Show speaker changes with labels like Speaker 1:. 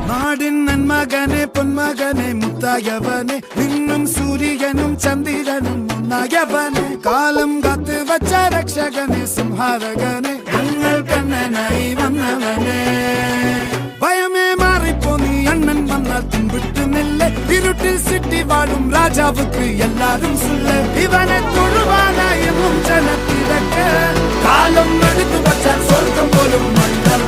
Speaker 1: നാടിൻ നന്മകനെ പൊന്മകനെ മുത്തായവനെ നിന്നും സൂര്യനും ചന്ദ്രനും ഒന്നായവനെ കാലം കാത്ത് വച്ച രക്ഷകനെ സംഹാരകനെ ഞങ്ങൾ കണ്ണനായി വന്നവനെ ഭയമേ മാറിപ്പോ നീ അണ്ണൻ വന്നാൽ തുമ്പിട്ടുന്നില്ല ഇരുട്ടിൽ സിറ്റി വാഴും രാജാവുക്ക് എല്ലാരും സുല്ല ഇവനെ തൊഴുവാനായും ജനത്തിരക്ക് കാലം എടുത്തു വച്ചാൽ സ്വർഗം പോലും മണ്ണൽ